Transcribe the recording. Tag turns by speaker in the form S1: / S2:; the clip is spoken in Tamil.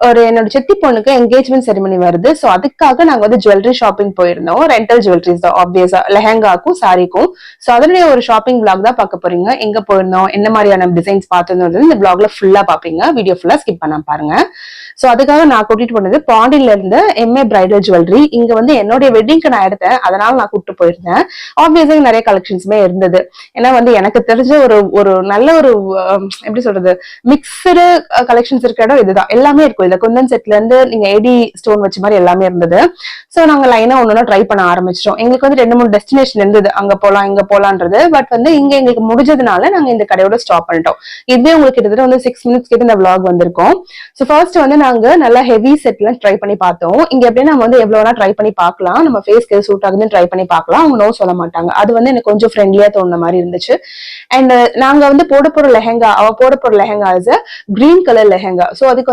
S1: ஒரு என்னோட சித்தி பொண்ணுக்கு என்கேஜ்மெண்ட் செரிமனி வருது. சோ அதுக்காக நாங்க வந்து ஜுவல்லரி ஷாப்பிங் போயிருந்தோம். ரெண்டல் ஜுவல்லரிஸ் தான் ஆப்வியஸா, லெஹங்காக்கும் சாரிக்கும். சோ அதனுடைய ஒரு ஷாப்பிங் பிளாக் தான் பார்க்க போறீங்க. எங்க போயிருந்தோம், என்ன மாதிரியான டிசைன்ஸ் பார்த்தோம் இந்த பிளாக்ல ஃபுல்லா பாப்பீங்க. வீடியோ ஃபுல்லா ஸ்கிப் பண்ண பாருங்க. சோ அதுக்காக நான் கூட்டிட்டு போனது பாண்டியில இருந்து எம்ஏ பிரைடல் ஜுவல்லரி. இங்க வந்து என்னுடைய வெட்டிங்க்கு நான் எடுத்தேன், அதனால நான் கூப்பிட்டு போயிருந்தேன். ஆப்வியஸா நிறைய கலெக்ஷன்ஸுமே இருந்தது. ஏன்னா வந்து எனக்கு தெரிஞ்ச ஒரு ஒரு நல்ல ஒரு எப்படி சொல்றது, மிக்சடு கலெக்ஷன்ஸ் இருக்கிற இடம் இதுதான். எல்லாமே இருக்கும். இதுல குந்தன் செட்ல இருந்து நீங்க ஏடி ஸ்டோன் வச்ச மாதிரி எல்லாமே இருந்தது. சோ நாங்க லைனா ஒன்னொன்னா ட்ரை பண்ண ஆரம்பிச்சிட்டோம். எங்களுக்கு வந்து 2-3 டெஸ்டினேஷன் இருந்தது, அங்க போலாம் இங்க போலான்றது. பட் வந்து இங்க எங்களுக்கு முடிஞ்சதுனால நாங்க இந்த கடையோட ஸ்டாப் பண்ணிட்டோம். இதுவே உங்களுக்கு கிட்டத்தட்ட வந்து 6 மினிட்ஸ் கிட்ட இந்த vlog வந்திருக்கும். சோ ஃபர்ஸ்ட் வந்து நாங்க நல்லா ஹெவி செட்ல ட்ரை பண்ணி பார்த்தோம். இங்க எப்படின்னா நம்ம வந்து எவ்வளவுனா ட்ரை பண்ணி பார்க்கலாம், நம்ம ஃபேஸ்க்கு சூட் ஆகுதுன்னு ட்ரை பண்ணி பார்க்கலாம். அவங்க நோ சொல்ல மாட்டாங்க. அது வந்து எனக்கு கொஞ்சம் ஃப்ரெண்ட்லியா தோணுன மாதிரி இருந்துச்சு. அண்ட் நாங்க வந்து போட போற லெஹங்கா, அவ போட போற lehenga is green colour lehenga. So அதுக்கு